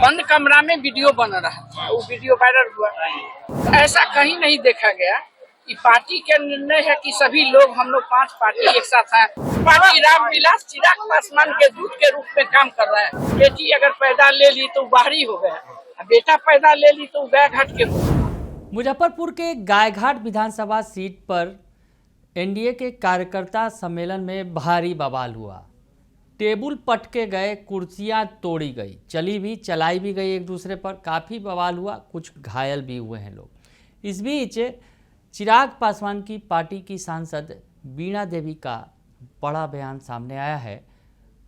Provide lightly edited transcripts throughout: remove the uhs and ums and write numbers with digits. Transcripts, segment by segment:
बंद कमरा में वीडियो बन रहा है, वो वीडियो वायरल हुआ। तो ऐसा कहीं नहीं देखा गया कि पार्टी के निर्णय है कि सभी लोग, हम लोग 5 पार्टी एक साथ हैं। पार्टी रामविलास चिराग पासवान के दूत के रूप में काम कर रहा है। बेटी अगर पैदा ले ली तो बाहरी हो गया, बेटा पैदा ले ली तो गाय घाट के हो गया। मुजफ्फरपुर के गायघाट विधानसभा सीट पर एनडीए के कार्यकर्ता सम्मेलन में भारी बवाल हुआ। टेबल पटके गए, कुर्सियां तोड़ी गई, चलाई भी गई एक दूसरे पर, काफ़ी बवाल हुआ, कुछ घायल भी हुए हैं लोग। इस बीच चिराग पासवान की पार्टी की सांसद बीणा देवी का बड़ा बयान सामने आया है।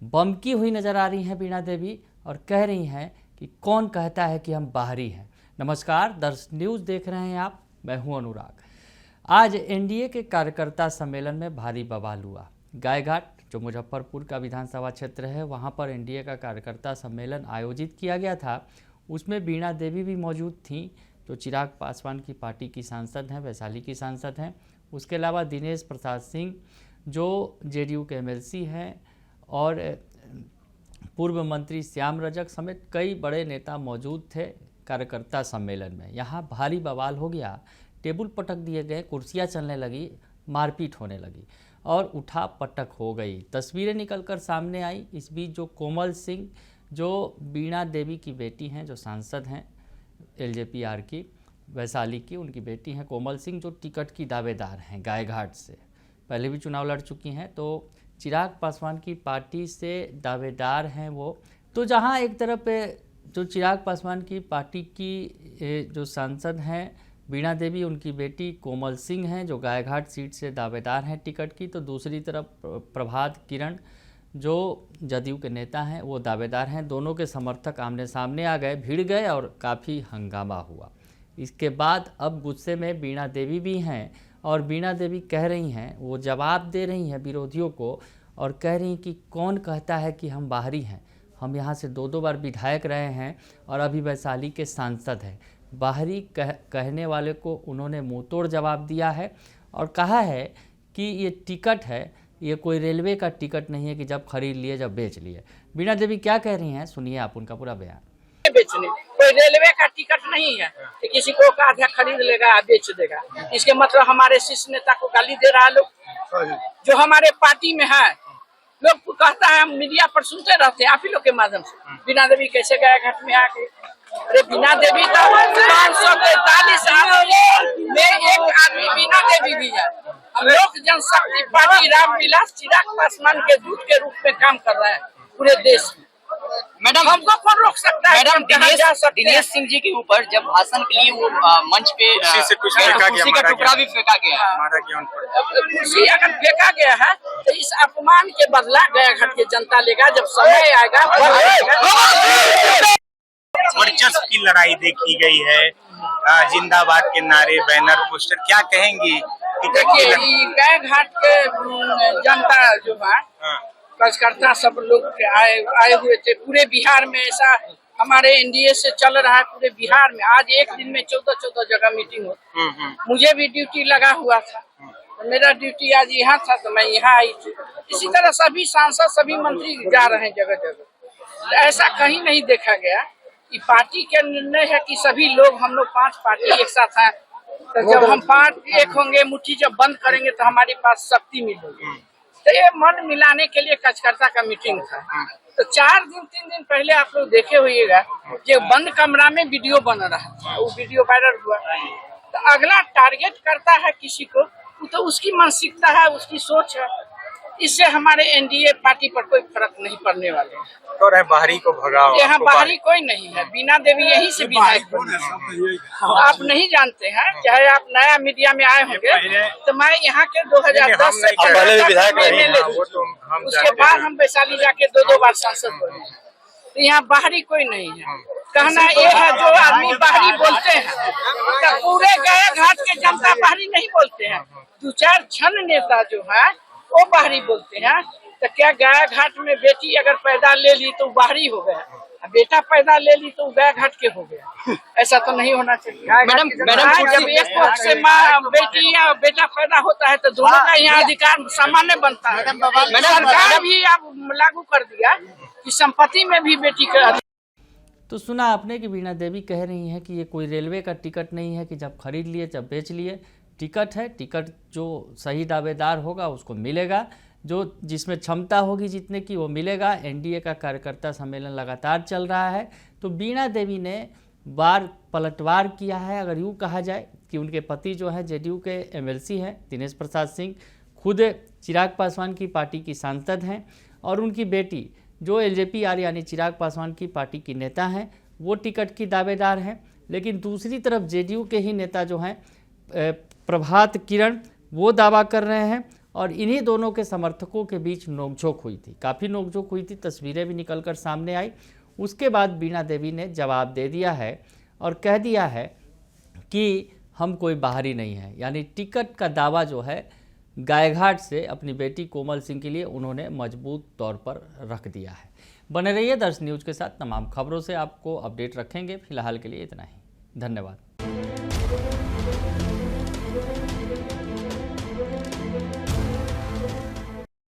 बमकी हुई नजर आ रही हैं बीणा देवी और कह रही हैं कि कौन कहता है कि हम बाहरी हैं। नमस्कार, दर्श न्यूज़ देख रहे हैं आप, मैं हूं अनुराग। आज एनडीए के कार्यकर्ता सम्मेलन में भारी बवाल हुआ। गायघाट जो मुजफ्फरपुर का विधानसभा क्षेत्र है, वहां पर एनडीए का कार्यकर्ता सम्मेलन आयोजित किया गया था। उसमें बीणा देवी भी मौजूद थी, जो चिराग पासवान की पार्टी की सांसद हैं, वैशाली की सांसद हैं। उसके अलावा दिनेश प्रसाद सिंह जो जेडीयू के एमएलसी हैं और पूर्व मंत्री श्याम रजक समेत कई बड़े नेता मौजूद थे कार्यकर्ता सम्मेलन में। यहाँ भारी बवाल हो गया, टेबल पटक दिए गए, कुर्सियाँ चलने लगी, मारपीट होने लगी और उठा पटक हो गई। तस्वीरें निकलकर सामने आई। इस बीच जो कोमल सिंह, जो बीणा देवी की बेटी हैं, जो सांसद हैं एलजेपीआर की, वैशाली की, उनकी बेटी हैं कोमल सिंह, जो टिकट की दावेदार हैं गायघाट से, पहले भी चुनाव लड़ चुकी हैं। तो चिराग पासवान की पार्टी से दावेदार हैं वो। तो जहां एक तरफ जो चिराग पासवान की पार्टी की जो सांसद हैं बीणा देवी, उनकी बेटी कोमल सिंह हैं जो गायघाट सीट से दावेदार हैं टिकट की, तो दूसरी तरफ प्रभात किरण जो जदयू के नेता हैं वो दावेदार हैं। दोनों के समर्थक आमने सामने आ गए, भिड़ गए और काफ़ी हंगामा हुआ। इसके बाद अब गुस्से में बीणा देवी भी हैं और बीणा देवी कह रही हैं, वो जवाब दे रही हैं विरोधियों को और कह रही हैं कि कौन कहता है कि हम बाहरी हैं। हम यहाँ से 2 बार विधायक रहे हैं और अभी वैशाली के सांसद हैं। बाहरी कहने वाले को उन्होंने मुंहतोड़ जवाब दिया है और कहा है कि ये टिकट है, ये कोई रेलवे का टिकट नहीं है कि जब खरीद लिए जब बेच लिए। बीणा देवी क्या कह रही हैं, सुनिए आप उनका पूरा बयान। बेचने कोई रेलवे का टिकट नहीं है कि किसी को आधा खरीद लेगा बेच देगा। इसके मतलब हमारे शीर्ष नेता को गाली दे रहा लोग जो हमारे पार्टी में है। लोग कहता है, हम मीडिया पर सुनते रहते हैं आप ही लोग के माध्यम से, बीणा देवी कैसे गायघाट में आके। अरे बीणा देवी तो 543 आदमी में एक आदमी बीणा देवी भी है। हम लोग जनशक्ति पार्टी रामविलास चिराग पासवान के दूत के रूप में काम कर रहे हैं पूरे देश में। मैडम, हमको कौन रोक सकता है? मैडम, दिनेश सिंह जी के ऊपर जब भाषण के लिए वो मंच पे कुर्सी का टुकड़ा भी फेंका गया, कुर्सी अगर फेंका गया है तो इस अपमान के बदला गायघाट की जनता लेगा जब समय आएगा। वर्चस्व की लड़ाई देखी गई है, जिंदाबाद के नारे, बैनर, पोस्टर, क्या कहेंगी? देखिए, गायघाट के जनता जो है, कार्यकर्ता सब लोग आए हुए थे पूरे बिहार में। ऐसा हमारे एनडीए से चल रहा है पूरे बिहार में। आज एक दिन में 14 जगह मीटिंग होती। मुझे भी ड्यूटी लगा हुआ था, तो मेरा ड्यूटी आज यहाँ था तो मैं यहाँ आई थी। इसी तरह सभी सांसद, सभी मंत्री जा रहे हैं जगह जगह। तो ऐसा कहीं नहीं देखा गया कि पार्टी के निर्णय है कि सभी लोग, हम लोग 5 पार्टी एक साथ हैं। तो जब हम 5 एक होंगे, मुट्ठी जब बंद करेंगे तो हमारे पास शक्ति मिलेगी। तो ये मन मिलाने के लिए कार्यकर्ता का मीटिंग था। तो 3 दिन पहले आप लोग देखे होइएगा जो बंद कमरा में वीडियो बन रहा है, वो वीडियो वायरल हुआ। तो अगला टारगेट करता है किसी को, तो उसकी मानसिकता है, उसकी सोच है। इससे हमारे एनडीए पार्टी पर कोई फर्क नहीं पड़ने वाले। तो बाहरी को भगाओ, यहाँ बाहरी कोई नहीं है। बीणा देवी यहीं से विधायक आप नहीं जानते हैं, चाहे आप नया मीडिया में आए होंगे। तो मैं यहाँ के 2010 से उसके बाद हम वैशाली जाके 2 बार सांसद बने। तो यहाँ बाहरी कोई नहीं है। कहना ये है, जो आदमी बाहरी बोलते हैं तो पूरे गायघाट के जनता बाहरी नहीं बोलते हैं। 2-4 छन नेता जो है वो बाहरी बोलते हैं। तो क्या गायघाट में बेटी अगर पैदा ले ली तो बाहरी हो गया, बेटा पैदा ले ली तो गायघाट के हो गया? ऐसा तो नहीं होना चाहिए। मैडम, जब एक पक्ष से माँ बेटी या बेटा पैदा होता है तो दोनों का यहाँ अधिकार सामान्य बनता है। सरकार भी अब लागू कर दिया कि संपत्ति में भी बेटी का। तो सुना आपने कि वीणा देवी कह रही हैं कि ये कोई रेलवे का टिकट नहीं है कि जब खरीद लिए जब बेच लिए, टिकट है। टिकट जो सही दावेदार होगा उसको मिलेगा, जो जिसमें क्षमता होगी जीतने की वो मिलेगा। एनडीए का कार्यकर्ता सम्मेलन लगातार चल रहा है, तो वीणा देवी ने पलटवार किया है। अगर यूँ कहा जाए कि उनके पति जो है जेडीयू के एमएलसी हैं दिनेश प्रसाद सिंह, खुद चिराग पासवान की पार्टी की सांसद हैं, और उनकी बेटी जो एलजेपी यानी चिराग पासवान की पार्टी की नेता हैं, वो टिकट की दावेदार हैं। लेकिन दूसरी तरफ जेडीयू के ही नेता जो हैं प्रभात किरण, वो दावा कर रहे हैं, और इन्हीं दोनों के समर्थकों के बीच नोकझोंक हुई थी, काफ़ी नोकझोंक हुई थी, तस्वीरें भी निकलकर सामने आई। उसके बाद वीणा देवी ने जवाब दे दिया है और कह दिया है कि हम कोई बाहरी नहीं है, यानी टिकट का दावा जो है गायघाट से अपनी बेटी कोमल सिंह के लिए उन्होंने मजबूत तौर पर रख दिया है। बने रहिए दर्श न्यूज़ के साथ, तमाम खबरों से आपको अपडेट रखेंगे। फिलहाल के लिए इतना ही, धन्यवाद।